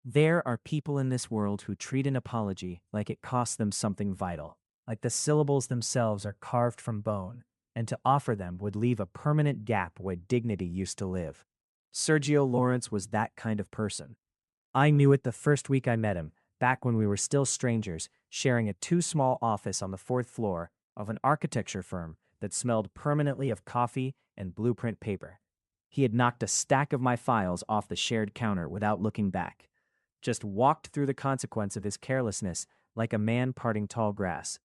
There are people in this world who treat an apology like it costs them something vital, like the syllables themselves are carved from bone, and to offer them would leave a permanent gap where dignity used to live. Sergio Lawrence was that kind of person. I knew it the first week I met him, back when we were still strangers, sharing a too small office on the fourth floor of an architecture firm that smelled permanently of coffee and blueprint paper. He had knocked a stack of my files off the shared counter without looking back, just walked through the consequence of his carelessness like a man parting tall grass.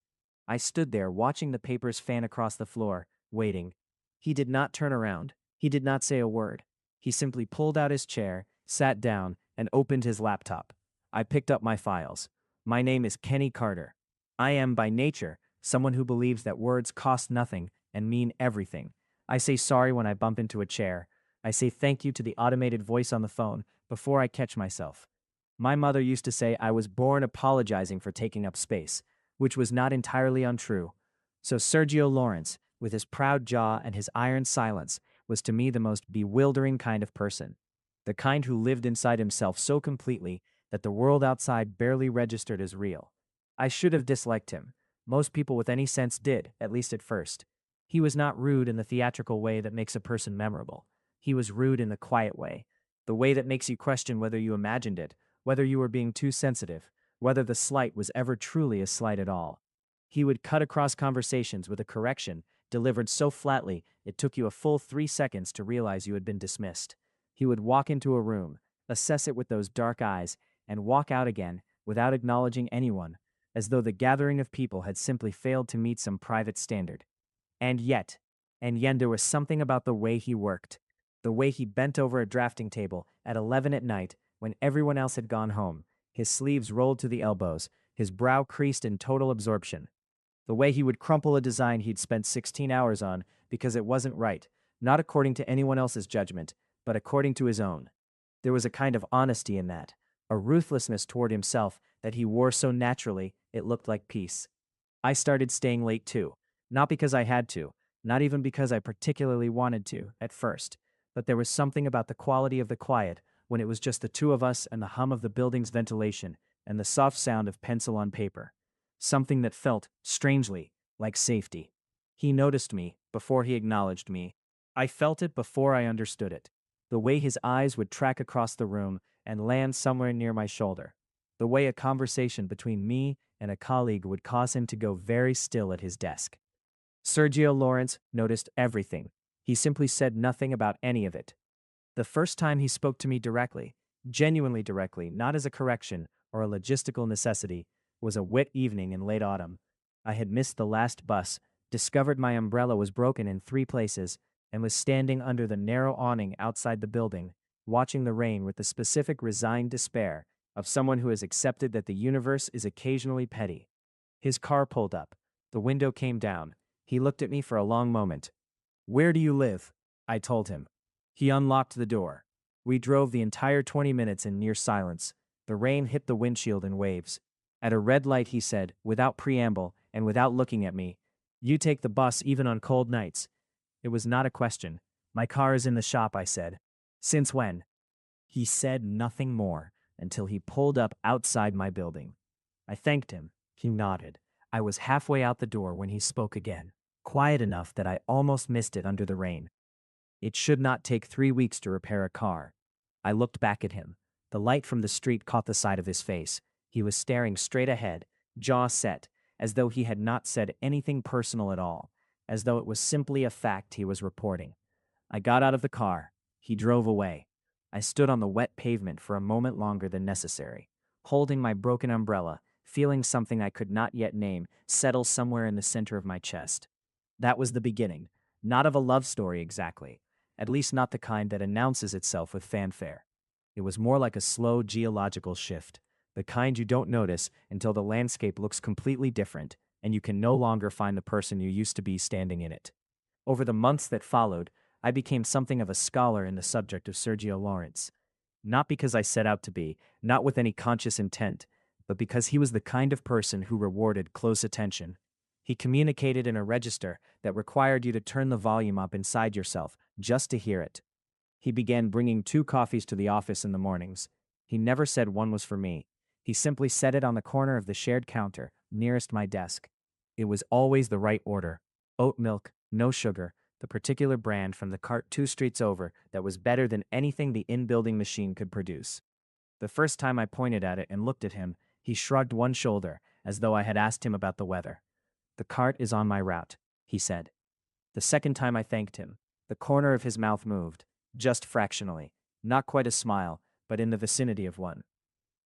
I stood there watching the papers fan across the floor, waiting. He did not turn around. He did not say a word. He simply pulled out his chair, sat down, and opened his laptop. I picked up my files. My name is Kenny Carter. I am, by nature, someone who believes that words cost nothing and mean everything. I say sorry when I bump into a chair. I say thank you to the automated voice on the phone before I catch myself. My mother used to say I was born apologizing for taking up space, which was not entirely untrue. So Sergio Lawrence, with his proud jaw and his iron silence, was to me the most bewildering kind of person. The kind who lived inside himself so completely that the world outside barely registered as real. I should have disliked him. Most people with any sense did, at least at first. He was not rude in the theatrical way that makes a person memorable. He was rude in the quiet way, the way that makes you question whether you imagined it, whether you were being too sensitive, whether the slight was ever truly a slight at all. He would cut across conversations with a correction delivered so flatly it took you a full 3 seconds to realize you had been dismissed. He would walk into a room, assess it with those dark eyes, and walk out again without acknowledging anyone, as though the gathering of people had simply failed to meet some private standard. And yet, there was something about the way he worked, the way he bent over a drafting table at 11 at night when everyone else had gone home, his sleeves rolled to the elbows, his brow creased in total absorption. The way he would crumple a design he'd spent 16 hours on because it wasn't right, not according to anyone else's judgment, but according to his own. There was a kind of honesty in that, a ruthlessness toward himself that he wore so naturally it looked like peace. I started staying late too, not because I had to, not even because I particularly wanted to, at first, but there was something about the quality of the quiet when it was just the two of us and the hum of the building's ventilation and the soft sound of pencil on paper. Something that felt, strangely, like safety. He noticed me before he acknowledged me. I felt it before I understood it. The way his eyes would track across the room and land somewhere near my shoulder. The way a conversation between me and a colleague would cause him to go very still at his desk. Sergio Lawrence noticed everything. He simply said nothing about any of it. The first time he spoke to me directly, genuinely directly, not as a correction or a logistical necessity, was a wet evening in late autumn. I had missed the last bus, discovered my umbrella was broken in 3 places, and was standing under the narrow awning outside the building, watching the rain with the specific resigned despair of someone who has accepted that the universe is occasionally petty. His car pulled up. The window came down. He looked at me for a long moment. "Where do you live?" I told him. He unlocked the door. We drove the entire 20 minutes in near silence. The rain hit the windshield in waves. At a red light, he said, without preamble and without looking at me, "You take the bus even on cold nights." It was not a question. "My car is in the shop," I said. "Since when?" He said nothing more until he pulled up outside my building. I thanked him. He nodded. I was halfway out the door when he spoke again, quiet enough that I almost missed it under the rain. It should not take 3 weeks to repair a car. I looked back at him. The light from the street caught the side of his face. He was staring straight ahead, jaw set, as though he had not said anything personal at all, as though it was simply a fact he was reporting. I got out of the car. He drove away. I stood on the wet pavement for a moment longer than necessary, holding my broken umbrella, feeling something I could not yet name settle somewhere in the center of my chest. That was the beginning, not of a love story exactly, at least not the kind that announces itself with fanfare. It was more like a slow geological shift, the kind you don't notice until the landscape looks completely different and you can no longer find the person you used to be standing in it. Over the months that followed, I became something of a scholar in the subject of Sergio Lawrence. Not because I set out to be, not with any conscious intent, but because he was the kind of person who rewarded close attention. He communicated in a register that required you to turn the volume up inside yourself just to hear it. He began bringing 2 coffees to the office in the mornings. He never said one was for me. He simply set it on the corner of the shared counter, nearest my desk. It was always the right order. Oat milk, no sugar, the particular brand from the cart 2 streets over that was better than anything the in-building machine could produce. The first time I pointed at it and looked at him, he shrugged one shoulder, as though I had asked him about the weather. "The cart is on my route," he said. The second time I thanked him, the corner of his mouth moved, just fractionally, not quite a smile, but in the vicinity of one.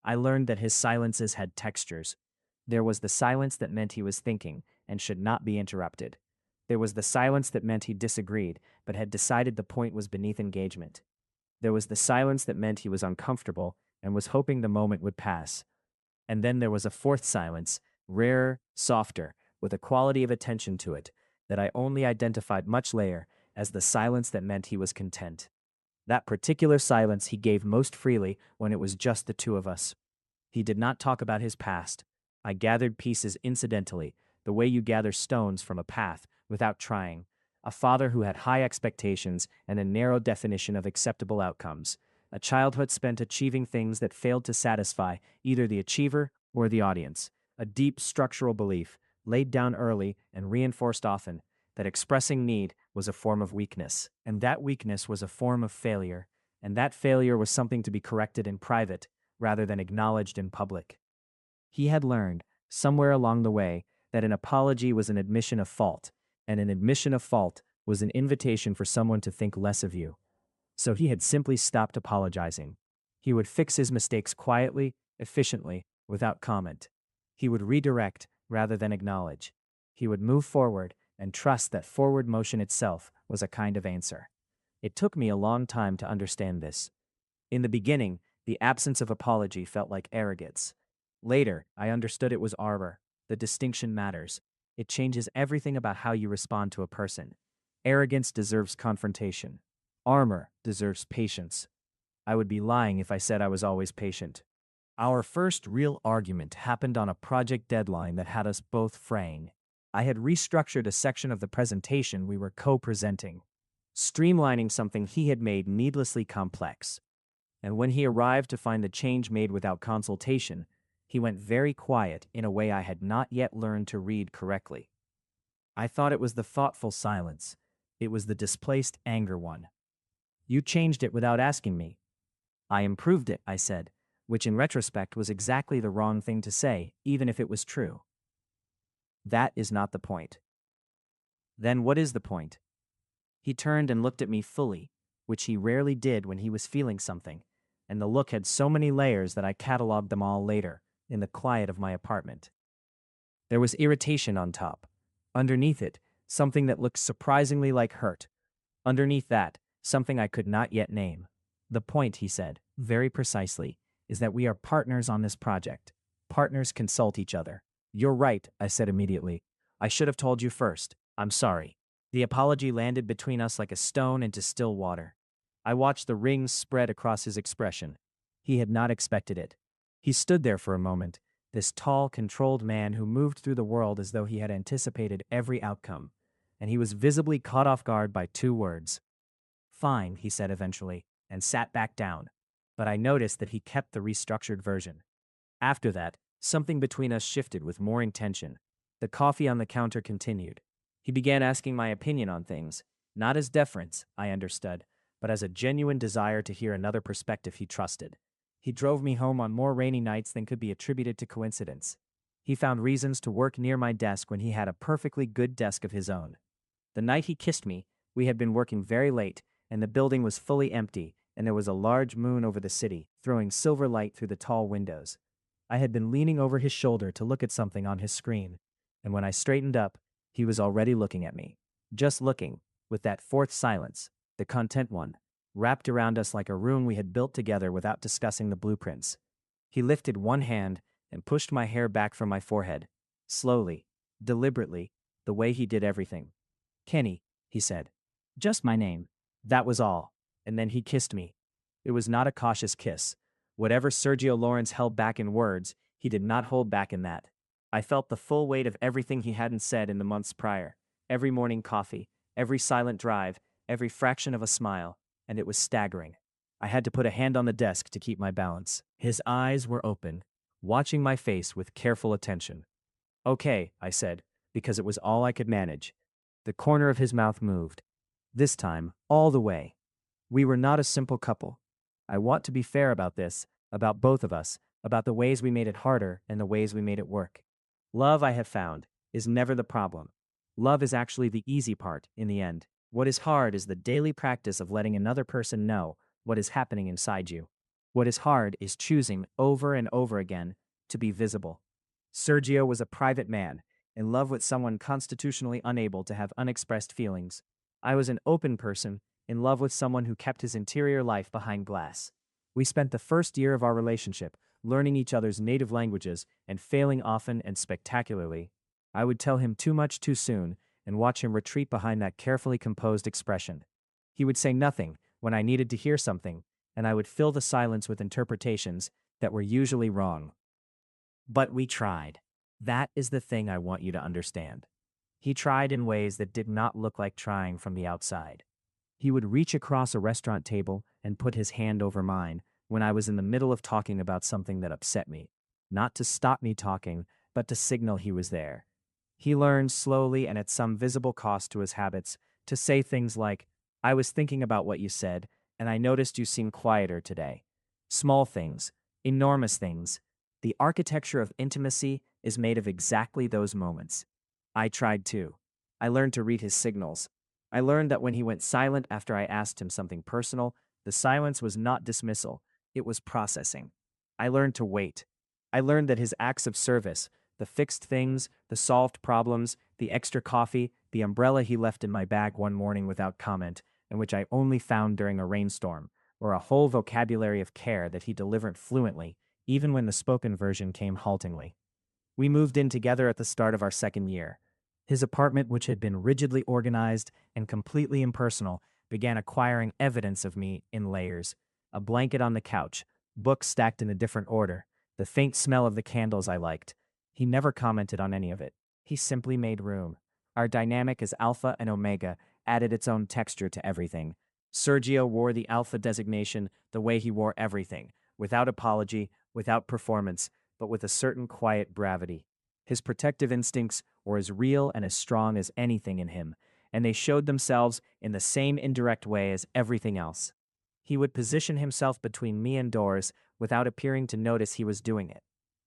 I learned that his silences had textures. There was the silence that meant he was thinking and should not be interrupted. There was the silence that meant he disagreed, but had decided the point was beneath engagement. There was the silence that meant he was uncomfortable and was hoping the moment would pass. And then there was a fourth silence, rarer, softer, with a quality of attention to it, that I only identified much later as the silence that meant he was content. That particular silence he gave most freely when it was just the two of us. He did not talk about his past. I gathered pieces incidentally, the way you gather stones from a path, without trying. A father who had high expectations and a narrow definition of acceptable outcomes. A childhood spent achieving things that failed to satisfy either the achiever or the audience. A deep structural belief, laid down early and reinforced often, that expressing need was a form of weakness, and that weakness was a form of failure, and that failure was something to be corrected in private rather than acknowledged in public. He had learned, somewhere along the way, that an apology was an admission of fault, and an admission of fault was an invitation for someone to think less of you. So he had simply stopped apologizing. He would fix his mistakes quietly, efficiently, without comment. He would redirect rather than acknowledge. He would move forward and trust that forward motion itself was a kind of answer. It took me a long time to understand this. In the beginning, the absence of apology felt like arrogance. Later, I understood it was armor. The distinction matters. It changes everything about how you respond to a person. Arrogance deserves confrontation. Armor deserves patience. I would be lying if I said I was always patient. Our first real argument happened on a project deadline that had us both fraying. I had restructured a section of the presentation we were co-presenting, streamlining something he had made needlessly complex. And when he arrived to find the change made without consultation, he went very quiet in a way I had not yet learned to read correctly. I thought it was the thoughtful silence. It was the displaced anger one. "You changed it without asking me." "I improved it," I said, which in retrospect was exactly the wrong thing to say, even if it was true. "That is not the point." "Then what is the point?" He turned and looked at me fully, which he rarely did when he was feeling something, and the look had so many layers that I cataloged them all later, in the quiet of my apartment. There was irritation on top. Underneath it, something that looked surprisingly like hurt. Underneath that, something I could not yet name. "The point," he said, very precisely, "is that we are partners on this project. Partners consult each other." "You're right," I said immediately. "I should have told you first. I'm sorry." The apology landed between us like a stone into still water. I watched the rings spread across his expression. He had not expected it. He stood there for a moment, this tall, controlled man who moved through the world as though he had anticipated every outcome, and he was visibly caught off guard by 2 words. "Fine," he said eventually, and sat back down. But I noticed that he kept the restructured version. After that, something between us shifted with more intention. The coffee on the counter continued. He began asking my opinion on things, not as deference, I understood, but as a genuine desire to hear another perspective he trusted. He drove me home on more rainy nights than could be attributed to coincidence. He found reasons to work near my desk when he had a perfectly good desk of his own. The night he kissed me, we had been working very late, and the building was fully empty, and there was a large moon over the city, throwing silver light through the tall windows. I had been leaning over his shoulder to look at something on his screen, and when I straightened up, he was already looking at me. Just looking, with that fourth silence, the content one, wrapped around us like a room we had built together without discussing the blueprints. He lifted one hand and pushed my hair back from my forehead, slowly, deliberately, the way he did everything. "Kenny," he said. "Just my name." That was all, and then he kissed me. It was not a cautious kiss. Whatever Sergio Lawrence held back in words, he did not hold back in that. I felt the full weight of everything he hadn't said in the months prior, every morning coffee, every silent drive, every fraction of a smile, and it was staggering. I had to put a hand on the desk to keep my balance. His eyes were open, watching my face with careful attention. Okay, I said, because it was all I could manage. The corner of his mouth moved. This time, all the way. We were not a simple couple. I want to be fair about this, about both of us, about the ways we made it harder and the ways we made it work. Love, I have found, is never the problem. Love is actually the easy part in the end. What is hard is the daily practice of letting another person know what is happening inside you. What is hard is choosing over and over again to be visible. Sergio was a private man, in love with someone constitutionally unable to have unexpressed feelings. I was an open person, in love with someone who kept his interior life behind glass. We spent the first year of our relationship learning each other's native languages and failing often and spectacularly. I would tell him too much too soon and watch him retreat behind that carefully composed expression. He would say nothing when I needed to hear something, and I would fill the silence with interpretations that were usually wrong. But we tried. That is the thing I want you to understand. He tried in ways that did not look like trying from the outside. He would reach across a restaurant table and put his hand over mine when I was in the middle of talking about something that upset me, not to stop me talking, but to signal he was there. He learned slowly and at some visible cost to his habits to say things like, I was thinking about what you said, and I noticed you seem quieter today. Small things, enormous things. The architecture of intimacy is made of exactly those moments. I tried too. I learned to read his signals. I learned that when he went silent after I asked him something personal, the silence was not dismissal, it was processing. I learned to wait. I learned that his acts of service, the fixed things, the solved problems, the extra coffee, the umbrella he left in my bag one morning without comment, and which I only found during a rainstorm, or a whole vocabulary of care that he delivered fluently, even when the spoken version came haltingly. We moved in together at the start of our second year. His apartment, which had been rigidly organized and completely impersonal, began acquiring evidence of me in layers. A blanket on the couch, books stacked in a different order, the faint smell of the candles I liked. He never commented on any of it. He simply made room. Our dynamic as alpha and omega added its own texture to everything. Sergio wore the alpha designation the way he wore everything, without apology, without performance, but with a certain quiet gravity. His protective instincts were as real and as strong as anything in him, and they showed themselves in the same indirect way as everything else. He would position himself between me and doors without appearing to notice he was doing it.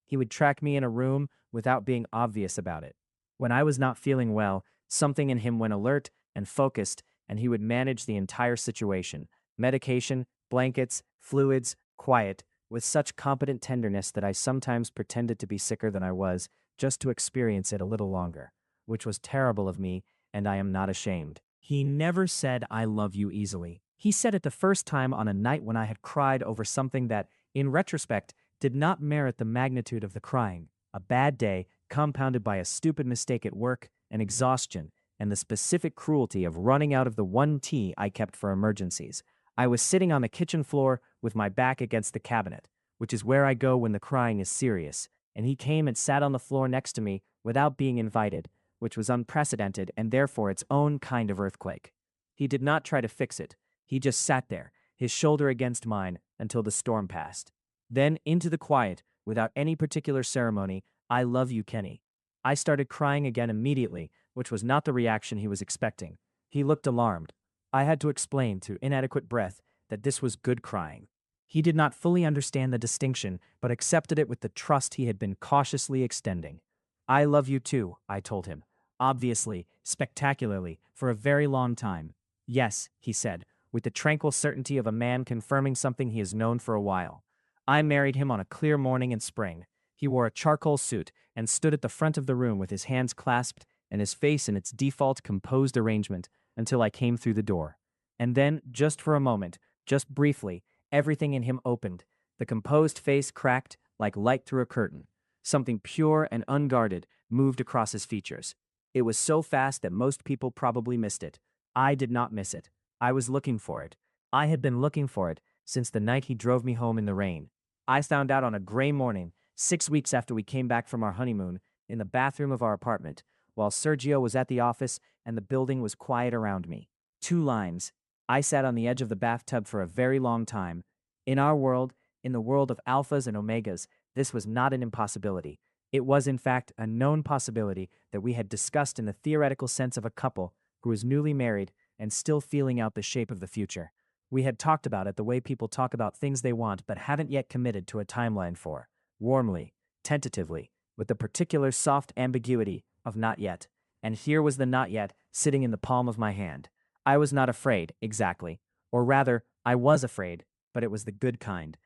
He would track me in a room without being obvious about it. When I was not feeling well, something in him went alert and focused, and he would manage the entire situation: medication, blankets, fluids, quiet, with such competent tenderness that I sometimes pretended to be sicker than I was, just to experience it a little longer, which was terrible of me, and I am not ashamed. He never said I love you easily. He said it the first time on a night when I had cried over something that, in retrospect, did not merit the magnitude of the crying. A bad day, compounded by a stupid mistake at work, and exhaustion, and the specific cruelty of running out of the one tea I kept for emergencies. I was sitting on the kitchen floor with my back against the cabinet, which is where I go when the crying is serious, and he came and sat on the floor next to me without being invited, which was unprecedented and therefore its own kind of earthquake. He did not try to fix it. He just sat there, his shoulder against mine, until the storm passed. Then, into the quiet, without any particular ceremony, I love you, Kenny. I started crying again immediately, which was not the reaction he was expecting. He looked alarmed. I had to explain, through inadequate breath, that this was good crying. He did not fully understand the distinction, but accepted it with the trust he had been cautiously extending. I love you too, I told him. Obviously, spectacularly, for a very long time. Yes, he said, with the tranquil certainty of a man confirming something he has known for a while. I married him on a clear morning in spring. He wore a charcoal suit and stood at the front of the room with his hands clasped and his face in its default composed arrangement until I came through the door. And then, just for a moment, just briefly, everything in him opened. The composed face cracked like light through a curtain. Something pure and unguarded moved across his features. It was so fast that most people probably missed it. I did not miss it. I was looking for it. I had been looking for it since the night he drove me home in the rain. I found out on a gray morning, 6 weeks after we came back from our honeymoon, in the bathroom of our apartment, while Sergio was at the office and the building was quiet around me. 2 lines. I sat on the edge of the bathtub for a very long time. In our world, in the world of alphas and omegas, this was not an impossibility. It was, in fact, a known possibility that we had discussed in the theoretical sense of a couple who was newly married and still feeling out the shape of the future. We had talked about it the way people talk about things they want but haven't yet committed to a timeline for, warmly, tentatively, with the particular soft ambiguity of not yet. And here was the not yet sitting in the palm of my hand. I was not afraid, exactly. Or rather, I was afraid, but it was the kind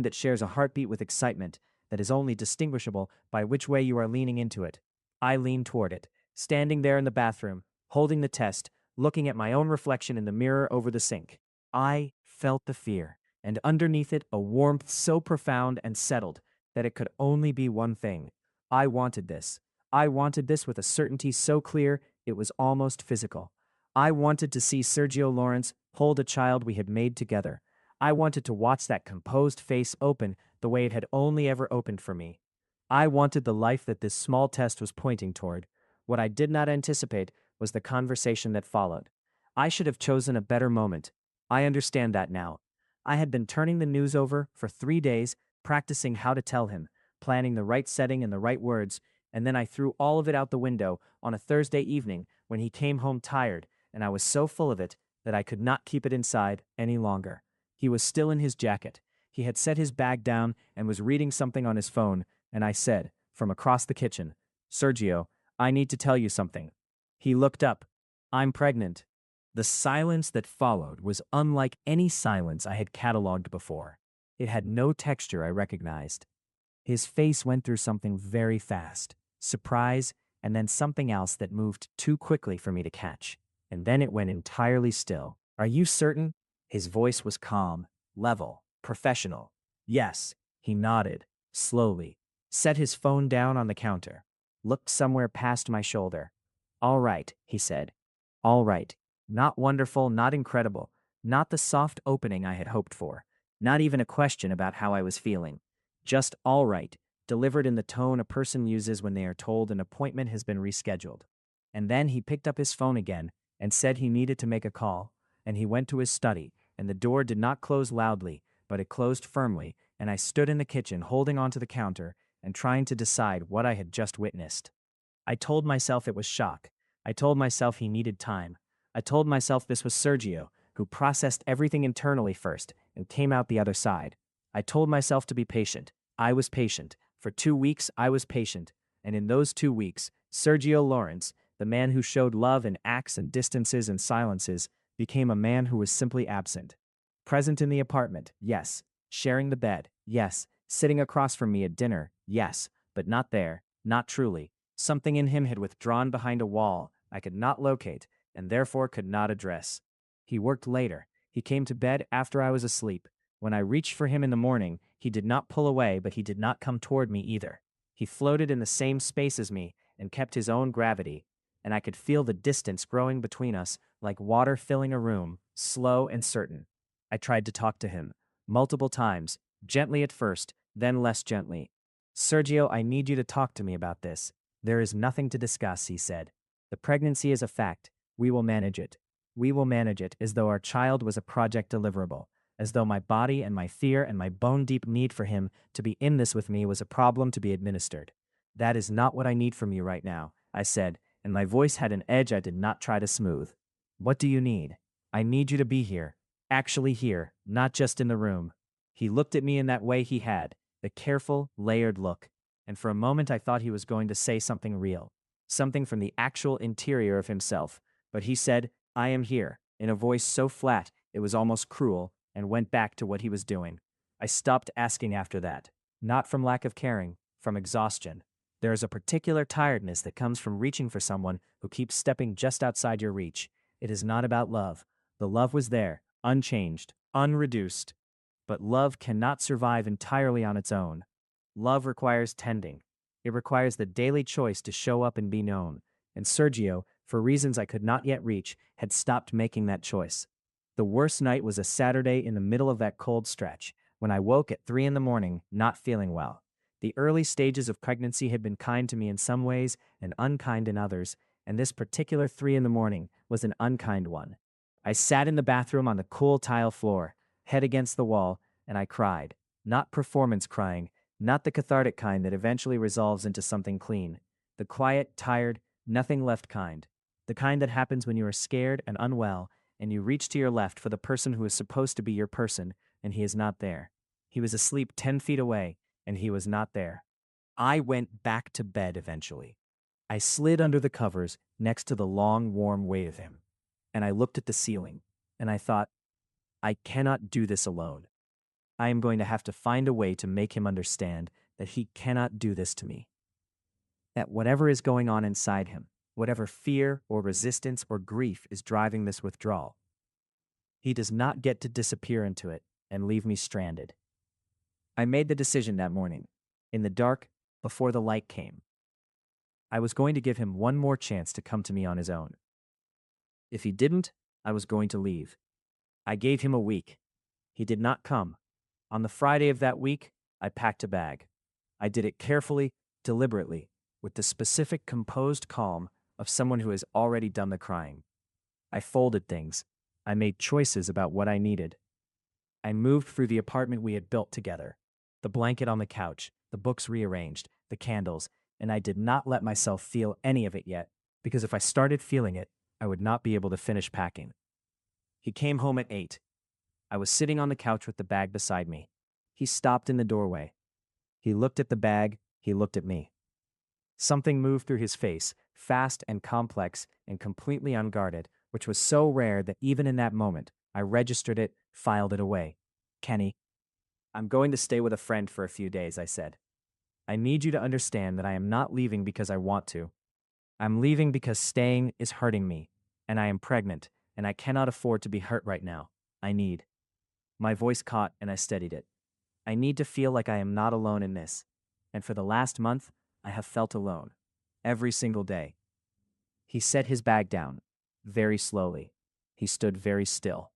that shares a heartbeat with excitement, that is only distinguishable by which way you are leaning into it. I leaned toward it, standing there in the bathroom, holding the test, looking at my own reflection in the mirror over the sink. I felt the fear, and underneath it a warmth so profound and settled that it could only be one thing. I wanted this. I wanted this with a certainty so clear it was almost physical. I wanted to see Sergio Lawrence hold a child we had made together. I wanted to watch that composed face open the way it had only ever opened for me. I wanted the life that this small test was pointing toward. What I did not anticipate was the conversation that followed. I should have chosen a better moment. I understand that now. I had been turning the news over for 3 days, practicing how to tell him, planning the right setting and the right words, and then I threw all of it out the window on a Thursday evening when he came home tired, and I was so full of it that I could not keep it inside any longer. He was still in his jacket. He had set his bag down and was reading something on his phone, and I said, from across the kitchen, "Sergio, I need to tell you something." He looked up. "I'm pregnant." The silence that followed was unlike any silence I had cataloged before. It had no texture I recognized. His face went through something very fast, surprise, and then something else that moved too quickly for me to catch. And then it went entirely still. "Are you certain?" His voice was calm, level, professional. "Yes." He nodded, slowly, set his phone down on the counter, looked somewhere past my shoulder. "All right," he said. "All right. Not wonderful, not incredible, not the soft opening I had hoped for, not even a question about how I was feeling. Just all right, delivered in the tone a person uses when they are told an appointment has been rescheduled." And then he picked up his phone again and said he needed to make a call, and he went to his study, and the door did not close loudly, but it closed firmly, and I stood in the kitchen holding onto the counter and trying to decide what I had just witnessed. I told myself it was shock. I told myself he needed time. I told myself this was Sergio, who processed everything internally first and came out the other side. I told myself to be patient. I was patient. For 2 weeks, I was patient. And in those 2 weeks, Sergio Lawrence, the man who showed love in acts and distances and silences, became a man who was simply absent. Present in the apartment, yes. Sharing the bed, yes. Sitting across from me at dinner, yes. But not there, not truly. Something in him had withdrawn behind a wall I could not locate and therefore could not address. He worked later. He came to bed after I was asleep. When I reached for him in the morning, he did not pull away, but he did not come toward me either. He floated in the same space as me and kept his own gravity, and I could feel the distance growing between us like water filling a room, slow and certain. I tried to talk to him, multiple times, gently at first, then less gently. "Sergio, I need you to talk to me about this." "There is nothing to discuss," he said. "The pregnancy is a fact. We will manage it. We will manage it as though our child was a project deliverable, as though my body and my fear and my bone-deep need for him to be in this with me was a problem to be administered. That is not what I need from you right now," I said, and my voice had an edge I did not try to smooth. "What do you need?" "I need you to be here. Actually here, not just in the room." He looked at me in that way he had, the careful, layered look, and for a moment I thought he was going to say something real, something from the actual interior of himself, but he said, "I am here," in a voice so flat it was almost cruel, and went back to what he was doing. I stopped asking after that. Not from lack of caring, from exhaustion. There is a particular tiredness that comes from reaching for someone who keeps stepping just outside your reach. It is not about love. The love was there, unchanged, unreduced. But love cannot survive entirely on its own. Love requires tending. It requires the daily choice to show up and be known. And Sergio, for reasons I could not yet reach, had stopped making that choice. The worst night was a Saturday in the middle of that cold stretch, when I woke at 3 in the morning, not feeling well. The early stages of pregnancy had been kind to me in some ways and unkind in others, and this particular 3 in the morning was an unkind one. I sat in the bathroom on the cool tile floor, head against the wall, and I cried. Not performance crying, not the cathartic kind that eventually resolves into something clean. The quiet, tired, nothing left kind. The kind that happens when you are scared and unwell, and you reach to your left for the person who is supposed to be your person, and he is not there. He was asleep 10 feet away, and he was not there. I went back to bed eventually. I slid under the covers next to the long, warm weight of him, and I looked at the ceiling, and I thought, I cannot do this alone. I am going to have to find a way to make him understand that he cannot do this to me. That whatever is going on inside him, whatever fear or resistance or grief is driving this withdrawal, he does not get to disappear into it and leave me stranded. I made the decision that morning, in the dark, before the light came. I was going to give him one more chance to come to me on his own. If he didn't, I was going to leave. I gave him a week. He did not come. On the Friday of that week, I packed a bag. I did it carefully, deliberately, with the specific composed calm of someone who has already done the crying. I folded things. I made choices about what I needed. I moved through the apartment we had built together. The blanket on the couch, the books rearranged, the candles, and I did not let myself feel any of it yet, because if I started feeling it, I would not be able to finish packing. He came home at 8. I was sitting on the couch with the bag beside me. He stopped in the doorway. He looked at the bag, he looked at me. Something moved through his face, fast and complex and completely unguarded, which was so rare that even in that moment, I registered it, filed it away. Kenny, I'm going to stay with a friend for a few days, I said. I need you to understand that I am not leaving because I want to. I'm leaving because staying is hurting me, and I am pregnant, and I cannot afford to be hurt right now. I need. My voice caught and I steadied it. I need to feel like I am not alone in this. And for the last month, I have felt alone. Every single day. He set his bag down, very slowly. He stood very still.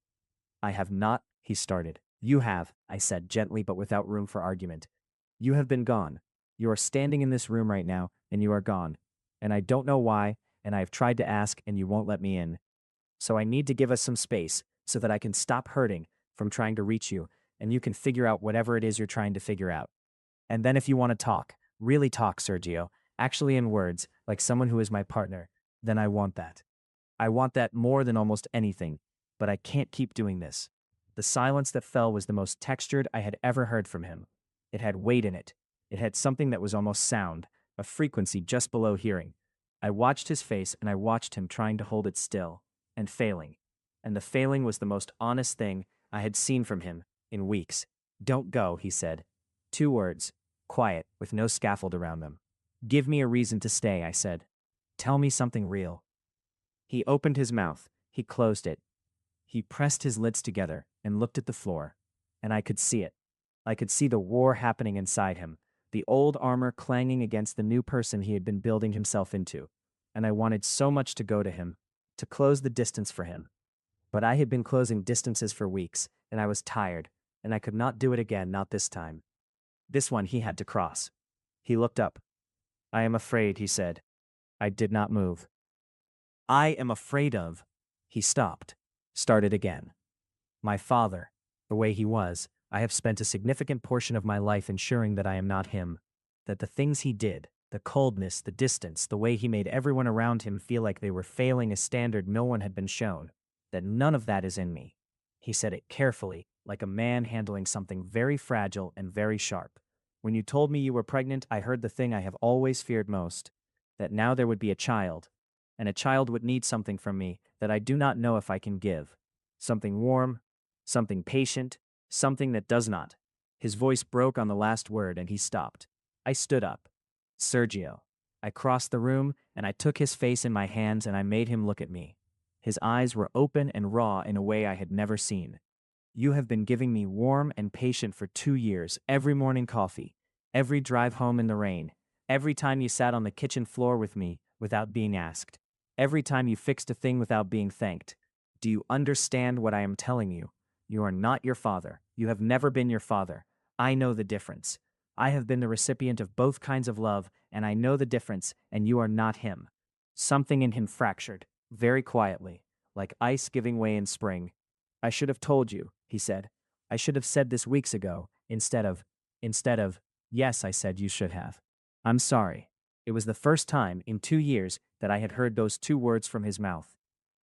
I have not, he started. You have, I said gently but without room for argument. You have been gone. You are standing in this room right now, and you are gone. And I don't know why, and I have tried to ask, and you won't let me in. So I need to give us some space so that I can stop hurting from trying to reach you, and you can figure out whatever it is you're trying to figure out. And then if you want to talk, really talk, Sergio, actually in words, like someone who is my partner, then I want that. I want that more than almost anything, but I can't keep doing this. The silence that fell was the most textured I had ever heard from him. It had weight in it. It had something that was almost sound, a frequency just below hearing. I watched his face and I watched him trying to hold it still, and failing. And the failing was the most honest thing I had seen from him in weeks. Don't go, he said. 2 words, quiet, with no scaffold around them. Give me a reason to stay, I said. Tell me something real. He opened his mouth. He closed it. He pressed his lids together and looked at the floor. And I could see it. I could see the war happening inside him, the old armor clanging against the new person he had been building himself into. And I wanted so much to go to him, to close the distance for him. But I had been closing distances for weeks, and I was tired, and I could not do it again, not this time. This one he had to cross. He looked up. I am afraid, he said. I did not move. I am afraid of. He stopped. Started again. My father, the way he was, I have spent a significant portion of my life ensuring that I am not him, that the things he did, the coldness, the distance, the way he made everyone around him feel like they were failing a standard no one had been shown, that none of that is in me. He said it carefully, like a man handling something very fragile and very sharp. When you told me you were pregnant, I heard the thing I have always feared most, that now there would be a child, and a child would need something from me that I do not know if I can give. Something warm, something patient, something that does not. His voice broke on the last word and he stopped. I stood up. Sergio. I crossed the room and I took his face in my hands and I made him look at me. His eyes were open and raw in a way I had never seen. You have been giving me warm and patient for 2 years, every morning coffee, every drive home in the rain, every time you sat on the kitchen floor with me without being asked, every time you fixed a thing without being thanked. Do you understand what I am telling you? You are not your father. You have never been your father. I know the difference. I have been the recipient of both kinds of love, and I know the difference, and you are not him. Something in him fractured, very quietly, like ice giving way in spring. I should have told you, he said. I should have said this weeks ago, instead of, yes, I said you should have. I'm sorry. It was the first time in 2 years that I had heard those two words from his mouth.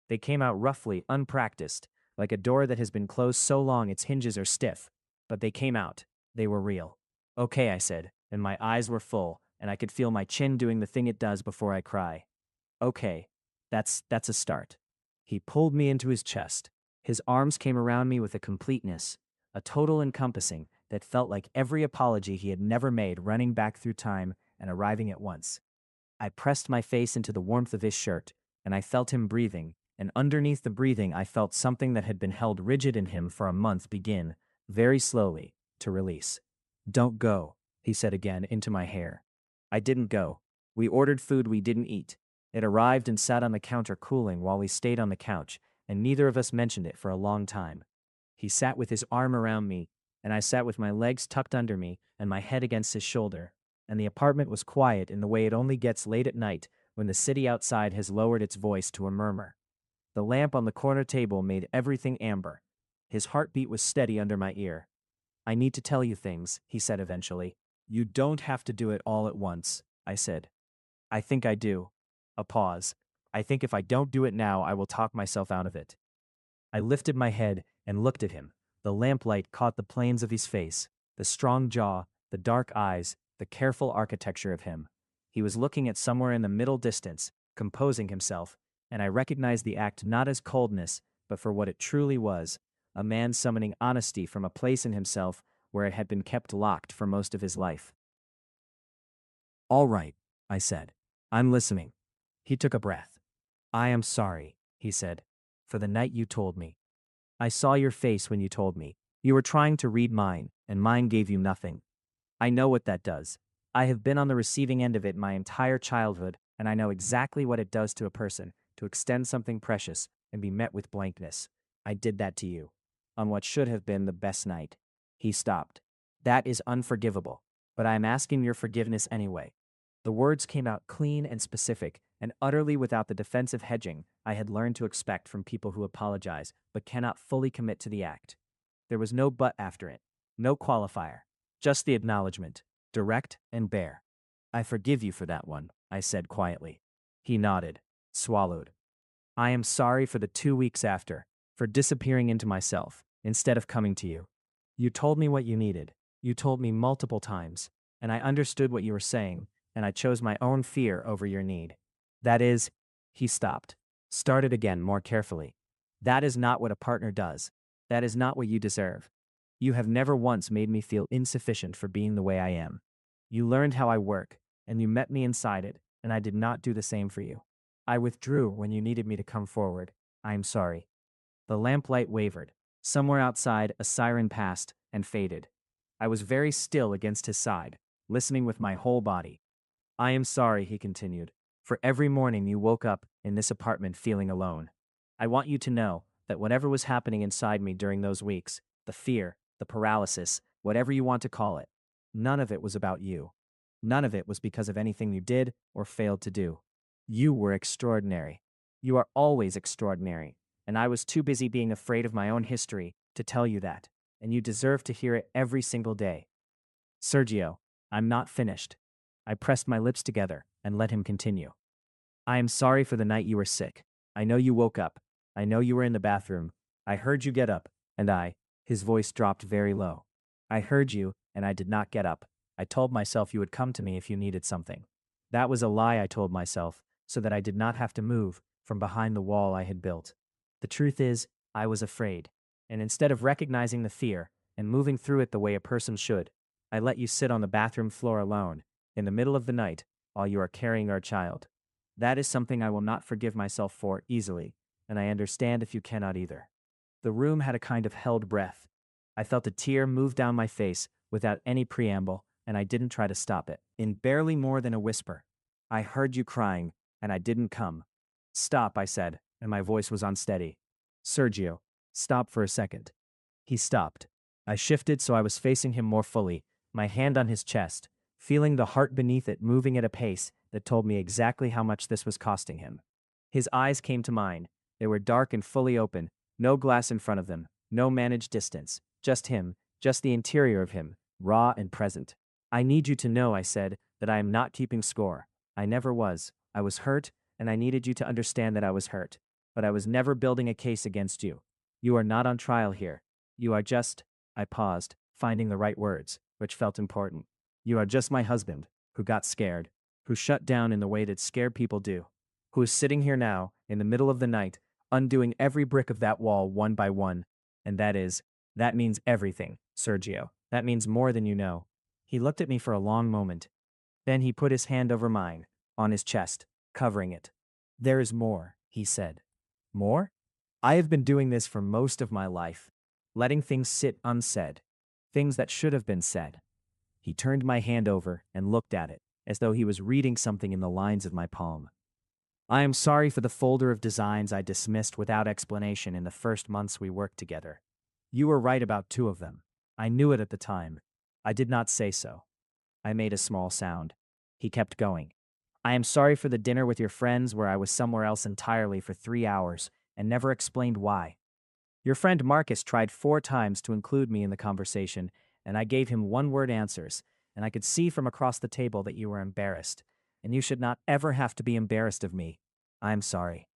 They came out roughly, unpracticed, like a door that has been closed so long its hinges are stiff. But they came out. They were real. Okay, I said, and my eyes were full, and I could feel my chin doing the thing it does before I cry. Okay, that's a start. He pulled me into his chest. His arms came around me with a completeness, a total encompassing that felt like every apology he had never made running back through time and arriving at once. I pressed my face into the warmth of his shirt, and I felt him breathing, and underneath the breathing I felt something that had been held rigid in him for a month begin, very slowly, to release. Don't go, he said again into my hair. I didn't go. We ordered food we didn't eat. It arrived and sat on the counter cooling while we stayed on the couch, and neither of us mentioned it for a long time. He sat with his arm around me, and I sat with my legs tucked under me and my head against his shoulder, and the apartment was quiet in the way it only gets late at night when the city outside has lowered its voice to a murmur. The lamp on the corner table made everything amber. His heartbeat was steady under my ear. I need to tell you things, he said eventually. You don't have to do it all at once, I said. I think I do. A pause. I think if I don't do it now, I will talk myself out of it. I lifted my head and looked at him. The lamplight caught the planes of his face, the strong jaw, the dark eyes, the careful architecture of him. He was looking at somewhere in the middle distance, composing himself, and I recognized the act not as coldness, but for what it truly was, a man summoning honesty from a place in himself where it had been kept locked for most of his life. All right, I said. I'm listening. He took a breath. I am sorry, he said, for the night you told me. I saw your face when you told me. You were trying to read mine, and mine gave you nothing. I know what that does. I have been on the receiving end of it my entire childhood, and I know exactly what it does to a person to extend something precious and be met with blankness. I did that to you. On what should have been the best night. He stopped. That is unforgivable, but I am asking your forgiveness anyway. The words came out clean and specific, and utterly without the defensive hedging I had learned to expect from people who apologize but cannot fully commit to the act. There was no but after it, no qualifier, just the acknowledgement, direct and bare. I forgive you for that one, I said quietly. He nodded, swallowed. I am sorry for the 2 weeks after, for disappearing into myself, instead of coming to you. You told me what you needed. You told me multiple times, and I understood what you were saying, and I chose my own fear over your need. That is, he stopped, started again more carefully. That is not what a partner does. That is not what you deserve. You have never once made me feel insufficient for being the way I am. You learned how I work, and you met me inside it, and I did not do the same for you. I withdrew when you needed me to come forward. I am sorry. The lamplight wavered. Somewhere outside, a siren passed and faded. I was very still against his side, listening with my whole body. I am sorry, he continued, for every morning you woke up in this apartment feeling alone. I want you to know that whatever was happening inside me during those weeks, the fear, the paralysis, whatever you want to call it, none of it was about you. None of it was because of anything you did or failed to do. You were extraordinary. You are always extraordinary, and I was too busy being afraid of my own history to tell you that, and you deserve to hear it every single day. Sergio, I'm not finished. I pressed my lips together and let him continue. I am sorry for the night you were sick. I know you woke up. I know you were in the bathroom. I heard you get up, and his voice dropped very low. I heard you, and I did not get up. I told myself you would come to me if you needed something. That was a lie I told myself, so that I did not have to move from behind the wall I had built. The truth is, I was afraid, and instead of recognizing the fear and moving through it the way a person should, I let you sit on the bathroom floor alone, in the middle of the night, while you are carrying our child. That is something I will not forgive myself for easily, and I understand if you cannot either. The room had a kind of held breath. I felt a tear move down my face without any preamble, and I didn't try to stop it. In barely more than a whisper, I heard you crying, and I didn't come. Stop, I said, and my voice was unsteady. Sergio, stop for a second. He stopped. I shifted so I was facing him more fully, my hand on his chest, feeling the heart beneath it moving at a pace that told me exactly how much this was costing him. His eyes came to mine, They were dark and fully open, no glass in front of them, no managed distance, just him, just the interior of him, raw and present. I need you to know, I said, that I am not keeping score. I never was. I was hurt, and I needed you to understand that I was hurt. But I was never building a case against you. You are not on trial here. You are just, I paused, finding the right words, which felt important. You are just my husband, who got scared, who shut down in the way that scared people do, who is sitting here now, in the middle of the night, undoing every brick of that wall one by one. And that means everything, Sergio. That means more than you know. He looked at me for a long moment. Then he put his hand over mine, on his chest, covering it. There is more, he said. More? I have been doing this for most of my life, letting things sit unsaid, things that should have been said. He turned my hand over and looked at it, as though he was reading something in the lines of my palm. I am sorry for the folder of designs I dismissed without explanation in the first months we worked together. You were right about 2 of them. I knew it at the time. I did not say so. I made a small sound. He kept going. I am sorry for the dinner with your friends where I was somewhere else entirely for 3 hours and never explained why. Your friend Marcus tried 4 times to include me in the conversation, and I gave him one-word answers, and I could see from across the table that you were embarrassed, and you should not ever have to be embarrassed of me. I am sorry.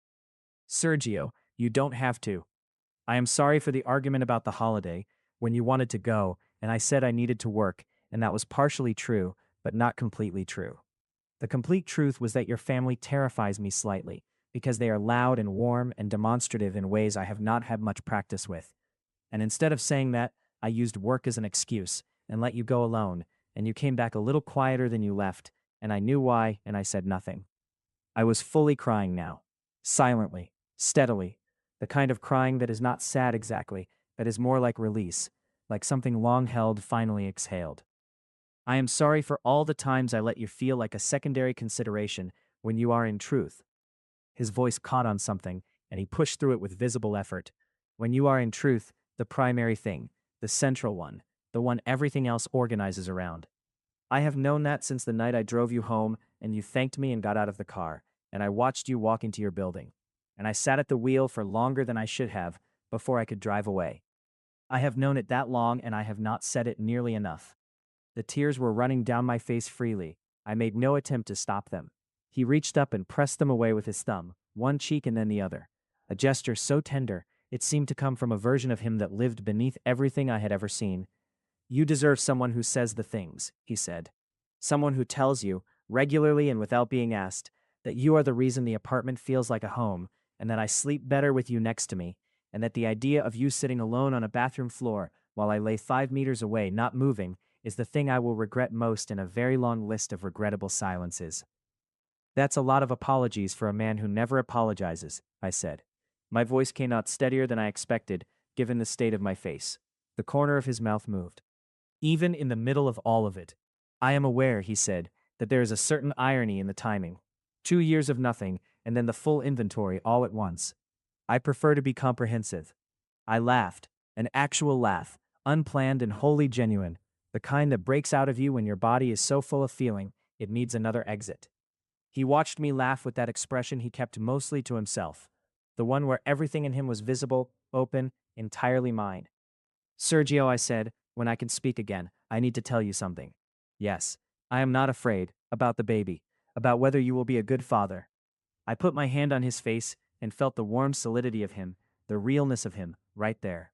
Sergio, you don't have to. I am sorry for the argument about the holiday, when you wanted to go, and I said I needed to work, and that was partially true, but not completely true. The complete truth was that your family terrifies me slightly, because they are loud and warm and demonstrative in ways I have not had much practice with. And instead of saying that, I used work as an excuse, and let you go alone, and you came back a little quieter than you left, and I knew why, and I said nothing. I was fully crying now. Silently, steadily, the kind of crying that is not sad exactly, but is more like release, like something long held finally exhaled. I am sorry for all the times I let you feel like a secondary consideration when you are in truth. His voice caught on something, and he pushed through it with visible effort. When you are in truth, the primary thing, the central one, the one everything else organizes around. I have known that since the night I drove you home and you thanked me and got out of the car, and I watched you walk into your building. And I sat at the wheel for longer than I should have before I could drive away. I have known it that long and I have not said it nearly enough. The tears were running down my face freely. I made no attempt to stop them. He reached up and pressed them away with his thumb, one cheek and then the other. A gesture so tender, it seemed to come from a version of him that lived beneath everything I had ever seen. You deserve someone who says the things, he said. Someone who tells you, regularly and without being asked, that you are the reason the apartment feels like a home, and that I sleep better with you next to me, and that the idea of you sitting alone on a bathroom floor while I lay 5 meters away, not moving, is the thing I will regret most in a very long list of regrettable silences. That's a lot of apologies for a man who never apologizes, I said. My voice came out steadier than I expected, given the state of my face. The corner of his mouth moved. Even in the middle of all of it, I am aware, he said, that there is a certain irony in the timing. 2 years of nothing, and then the full inventory all at once. I prefer to be comprehensive. I laughed, an actual laugh, unplanned and wholly genuine, the kind that breaks out of you when your body is so full of feeling, it needs another exit. He watched me laugh with that expression he kept mostly to himself, the one where everything in him was visible, open, entirely mine. Sergio, I said, when I can speak again, I need to tell you something. Yes, I am not afraid, about the baby, about whether you will be a good father. I put my hand on his face and felt the warm solidity of him, the realness of him, right there.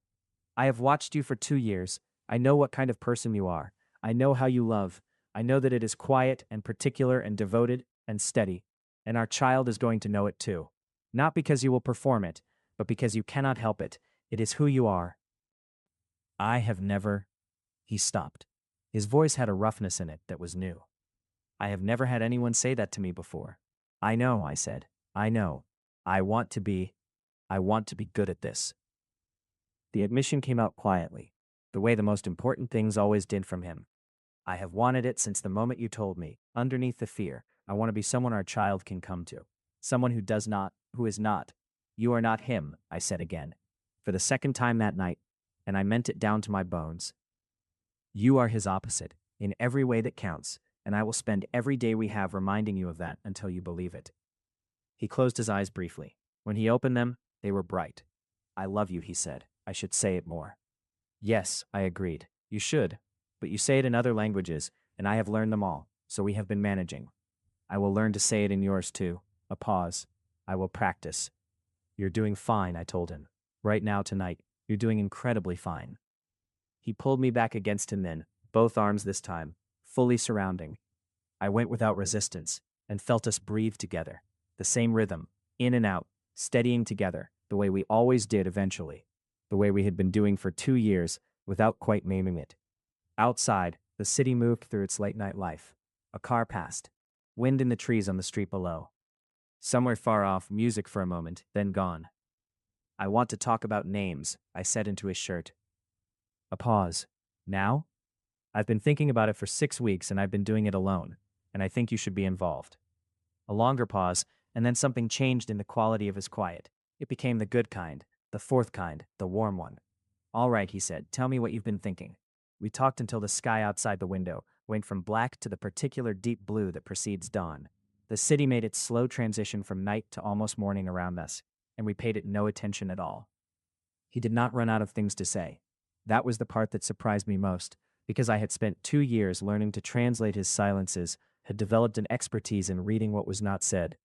I have watched you for 2 years. I know what kind of person you are. I know how you love. I know that it is quiet and particular and devoted and steady. And our child is going to know it too. Not because you will perform it, but because you cannot help it. It is who you are. I have never... He stopped. His voice had a roughness in it that was new. I have never had anyone say that to me before. I know, I said. I know. I want to be good at this. The admission came out quietly, the way the most important things always did from him. I have wanted it since the moment you told me. Underneath the fear, I want to be someone our child can come to. Someone who is not. You are not him, I said again, for the second time that night, and I meant it down to my bones. You are his opposite, in every way that counts, and I will spend every day we have reminding you of that until you believe it. He closed his eyes briefly. When he opened them, They were bright. I love you, he said. I should say it more. Yes, I agreed. You should. But you say it in other languages, and I have learned them all, so we have been managing. I will learn to say it in yours too. A pause. I will practice. You're doing fine, I told him. Right now, tonight, you're doing incredibly fine. He pulled me back against him then, both arms this time, fully surrounding. I went without resistance, and felt us breathe together. The same rhythm, in and out, steadying together, the way we always did eventually. The way we had been doing for 2 years, without quite naming it. Outside, the city moved through its late-night life. A car passed. Wind in the trees on the street below. Somewhere far off, music for a moment, then gone. I want to talk about names, I said into his shirt. A pause. Now? I've been thinking about it for 6 weeks and I've been doing it alone, and I think you should be involved. A longer pause, and then something changed in the quality of his quiet. It became the good kind, the fourth kind, the warm one. All right, he said, tell me what you've been thinking. We talked until the sky outside the window went from black to the particular deep blue that precedes dawn. The city made its slow transition from night to almost morning around us, and we paid it no attention at all. He did not run out of things to say. That was the part that surprised me most, because I had spent 2 years learning to translate his silences, had developed an expertise in reading what was not said,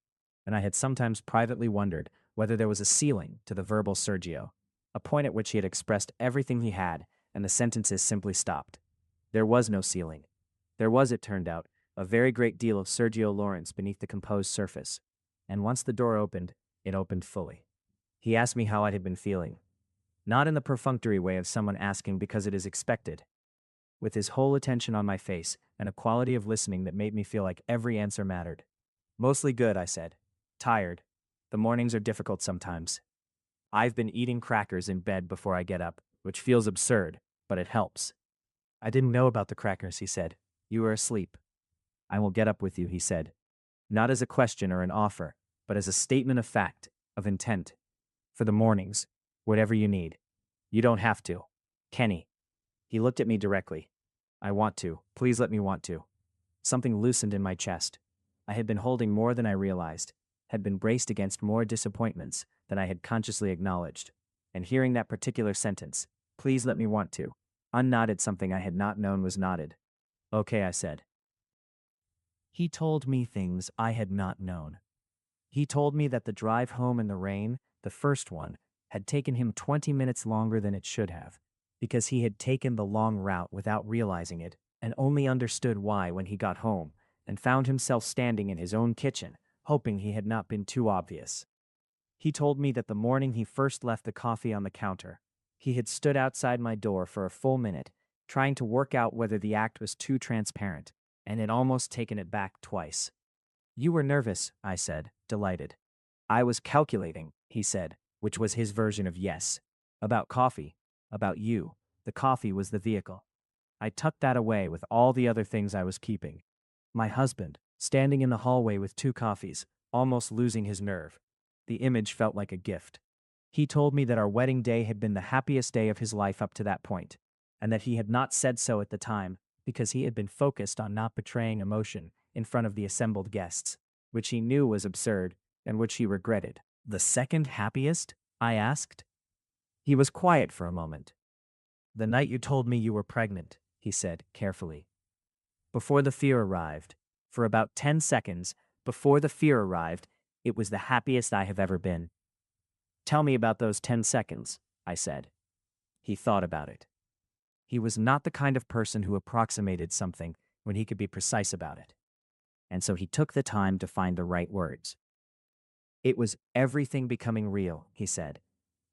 and I had sometimes privately wondered whether there was a ceiling to the verbal Sergio, a point at which he had expressed everything he had, and the sentences simply stopped. There was no ceiling. There was, it turned out, a very great deal of Sergio Lawrence beneath the composed surface, and once the door opened, it opened fully. He asked me how I had been feeling, not in the perfunctory way of someone asking because it is expected, with his whole attention on my face and a quality of listening that made me feel like every answer mattered. Mostly good, I said. Tired. The mornings are difficult sometimes. I've been eating crackers in bed before I get up, which feels absurd, but it helps. I didn't know about the crackers, he said. You were asleep. I will get up with you, he said. Not as a question or an offer, but as a statement of fact, of intent. For the mornings, whatever you need. You don't have to. Kenny. He looked at me directly. I want to. Please let me want to. Something loosened in my chest. I had been holding more than I realized, had been braced against more disappointments than I had consciously acknowledged. And hearing that particular sentence, please let me want to, unknotted something I had not known was knotted. Okay, I said. He told me things I had not known. He told me that the drive home in the rain, the first one, had taken him 20 minutes longer than it should have, because he had taken the long route without realizing it, and only understood why when he got home, and found himself standing in his own kitchen, hoping he had not been too obvious. He told me that the morning he first left the coffee on the counter, he had stood outside my door for a full minute, trying to work out whether the act was too transparent, and had almost taken it back twice. You were nervous, I said, delighted. I was calculating, he said, which was his version of yes. About coffee, about you. The coffee was the vehicle. I tucked that away with all the other things I was keeping. My husband, standing in the hallway with 2 coffees, almost losing his nerve. The image felt like a gift. He told me that our wedding day had been the happiest day of his life up to that point, and that he had not said so at the time because he had been focused on not betraying emotion in front of the assembled guests, which he knew was absurd and which he regretted. The second happiest? I asked. He was quiet for a moment. The night you told me you were pregnant, he said carefully. Before the fear arrived, for about 10 seconds, before the fear arrived, it was the happiest I have ever been. Tell me about those 10 seconds, I said. He thought about it. He was not the kind of person who approximated something when he could be precise about it. And so he took the time to find the right words. It was everything becoming real, he said.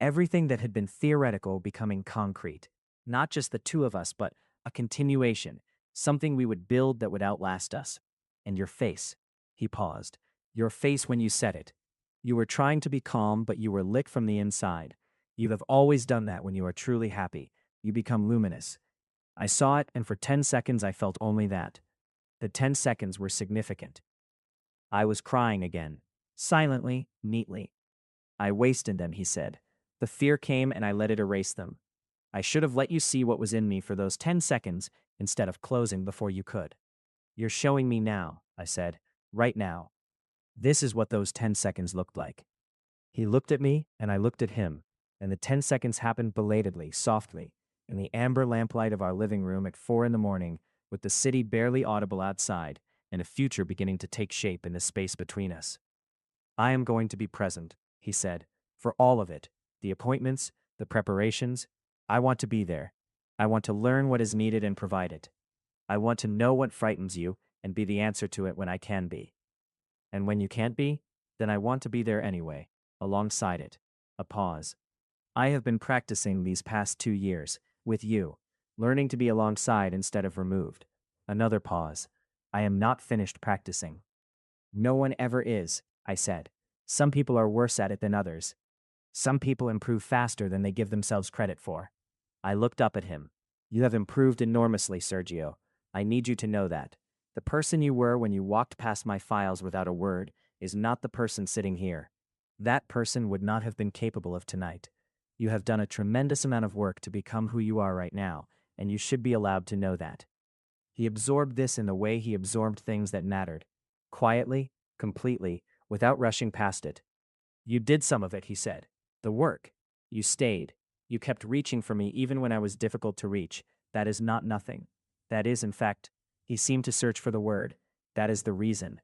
Everything that had been theoretical becoming concrete. Not just the two of us, but a continuation, something we would build that would outlast us. And your face, he paused. Your face when you said it. You were trying to be calm, but you were lit from the inside. You have always done that when you are truly happy. You become luminous. I saw it, and for 10 seconds I felt only that. The 10 seconds were significant. I was crying again. Silently, neatly. I wasted them, he said. The fear came and I let it erase them. I should have let you see what was in me for those 10 seconds instead of closing before you could. You're showing me now, I said. Right now. This is what those 10 seconds looked like. He looked at me, and I looked at him, and the 10 seconds happened belatedly, softly, in the amber lamplight of our living room at 4 in the morning, with the city barely audible outside, and a future beginning to take shape in the space between us. I am going to be present, he said, for all of it, the appointments, the preparations. I want to be there. I want to learn what is needed and provide it. I want to know what frightens you and be the answer to it when I can be. And when you can't be, then I want to be there anyway, alongside it. A pause. I have been practicing these past 2 years, with you, learning to be alongside instead of removed. Another pause. I am not finished practicing. No one ever is, I said. Some people are worse at it than others. Some people improve faster than they give themselves credit for. I looked up at him. You have improved enormously, Sergio. I need you to know that. The person you were when you walked past my files without a word is not the person sitting here. That person would not have been capable of tonight. You have done a tremendous amount of work to become who you are right now, and you should be allowed to know that. He absorbed this in the way he absorbed things that mattered. Quietly, completely, without rushing past it. You did some of it, he said. The work. You stayed. You kept reaching for me even when I was difficult to reach. That is not nothing. That is, in fact, he seemed to search for the word. That is the reason.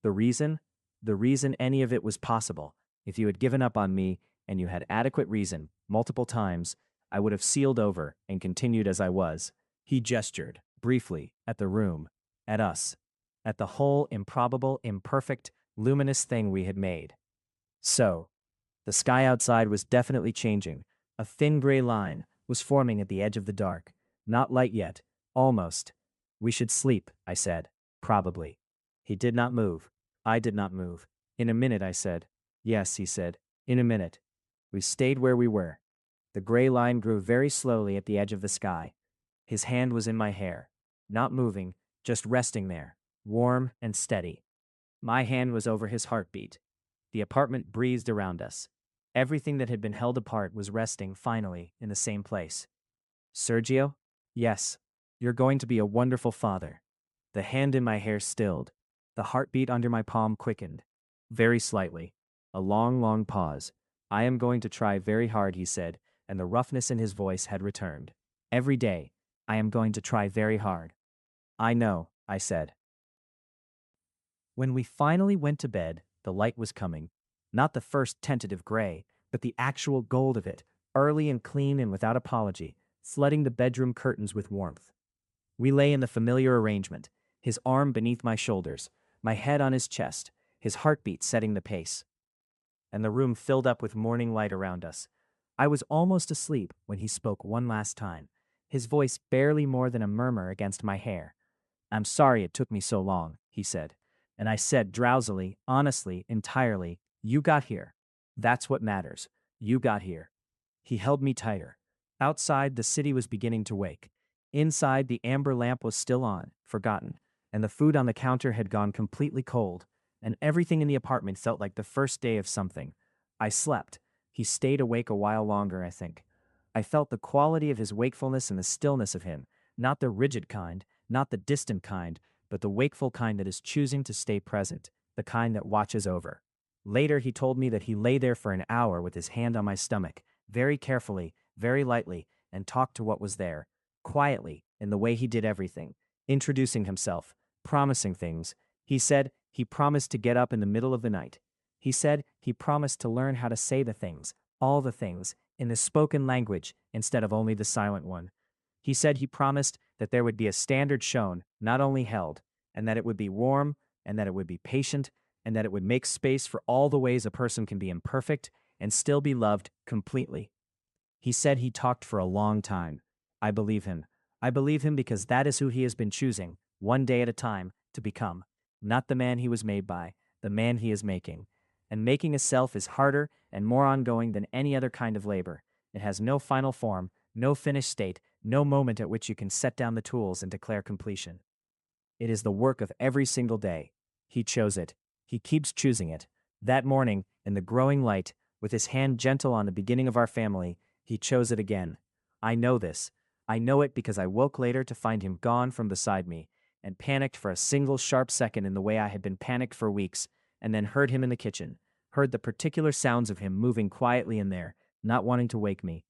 The reason? The reason any of it was possible. If you had given up on me, and you had adequate reason, multiple times, I would have sealed over and continued as I was. He gestured, briefly, at the room, at us, at the whole improbable, imperfect, luminous thing we had made. So, the sky outside was definitely changing. A thin gray line was forming at the edge of the dark. Not light yet. Almost. We should sleep, I said. Probably. He did not move. I did not move. In a minute, I said. Yes, he said. In a minute. We stayed where we were. The gray line grew very slowly at the edge of the sky. His hand was in my hair. Not moving, just resting there. Warm and steady. My hand was over his heartbeat. The apartment breathed around us. Everything that had been held apart was resting, finally, in the same place. Sergio? Yes. You're going to be a wonderful father. The hand in my hair stilled. The heartbeat under my palm quickened. Very slightly. A long, long pause. I am going to try very hard, he said, and the roughness in his voice had returned. Every day, I am going to try very hard. I know, I said. When we finally went to bed, the light was coming. Not the first tentative gray, but the actual gold of it, early and clean and without apology, flooding the bedroom curtains with warmth. We lay in the familiar arrangement, his arm beneath my shoulders, my head on his chest, his heartbeat setting the pace. And the room filled up with morning light around us. I was almost asleep when he spoke one last time, his voice barely more than a murmur against my hair. I'm sorry it took me so long, he said. And I said drowsily, honestly, entirely, you got here. That's what matters. You got here. He held me tighter. Outside, the city was beginning to wake. Inside, the amber lamp was still on, forgotten, and the food on the counter had gone completely cold, and everything in the apartment felt like the first day of something. I slept. He stayed awake a while longer, I think. I felt the quality of his wakefulness and the stillness of him, not the rigid kind, not the distant kind, but the wakeful kind that is choosing to stay present, the kind that watches over. Later, he told me that he lay there for an hour with his hand on my stomach, very carefully, very lightly, and talked to what was there, quietly, in the way he did everything, introducing himself, promising things. He said he promised to get up in the middle of the night. He said he promised to learn how to say the things, all the things, in the spoken language instead of only the silent one. He said he promised that there would be a standard shown, not only held, and that it would be warm, and that it would be patient, and that it would make space for all the ways a person can be imperfect and still be loved completely. He said he talked for a long time. I believe him. I believe him because that is who he has been choosing, one day at a time, to become. Not the man he was made by, the man he is making. And making a self is harder and more ongoing than any other kind of labor. It has no final form, no finished state, no moment at which you can set down the tools and declare completion. It is the work of every single day. He chose it. He keeps choosing it. That morning, in the growing light, with his hand gentle on the beginning of our family, he chose it again. I know this. I know it because I woke later to find him gone from beside me, and panicked for a single sharp second in the way I had been panicked for weeks, and then heard him in the kitchen, heard the particular sounds of him moving quietly in there, not wanting to wake me.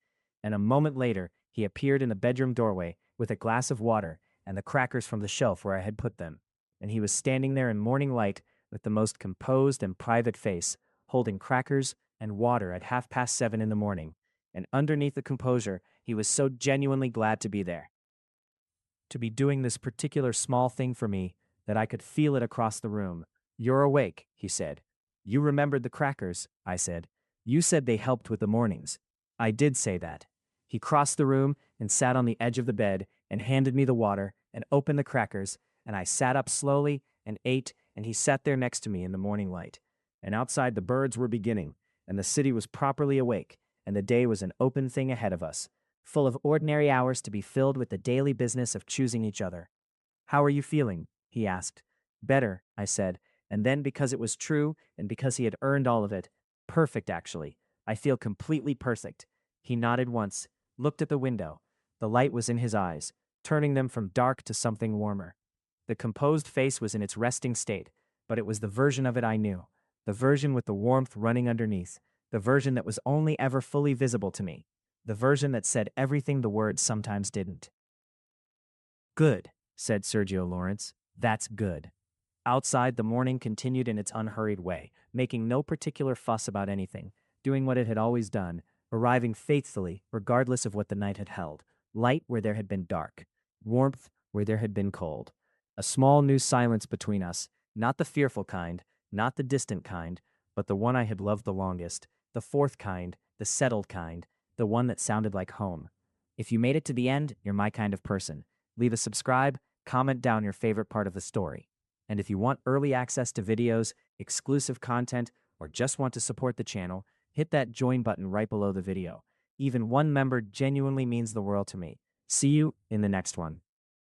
And a moment later, he appeared in the bedroom doorway with a glass of water and the crackers from the shelf where I had put them. And he was standing there in morning light with the most composed and private face, holding crackers and water at 7:30 in the morning. And underneath the composure, he was so genuinely glad to be there, to be doing this particular small thing for me, that I could feel it across the room. "You're awake," he said. "You remembered the crackers," I said. "You said they helped with the mornings." I did say that. He crossed the room and sat on the edge of the bed and handed me the water and opened the crackers, and I sat up slowly and ate, and he sat there next to me in the morning light. And outside the birds were beginning, and the city was properly awake, and the day was an open thing ahead of us, full of ordinary hours to be filled with the daily business of choosing each other. "How are you feeling?" he asked. "Better," I said, and then because it was true and because he had earned all of it, "perfect, actually. I feel completely perfect." He nodded once, looked at the window. The light was in his eyes, turning them from dark to something warmer. The composed face was in its resting state, but it was the version of it I knew, the version with the warmth running underneath, the version that was only ever fully visible to me, the version that said everything the words sometimes didn't. "Good," said Sergio Lawrence. "That's good." Outside, the morning continued in its unhurried way, making no particular fuss about anything, doing what it had always done, arriving faithfully, regardless of what the night had held. Light where there had been dark, warmth where there had been cold. A small new silence between us, not the fearful kind, not the distant kind, but the one I had loved the longest, the fourth kind, the settled kind, the one that sounded like home. If you made it to the end, you're my kind of person. Leave a subscribe, comment down your favorite part of the story. And if you want early access to videos, exclusive content, or just want to support the channel, hit that join button right below the video. Even one member genuinely means the world to me. See you in the next one.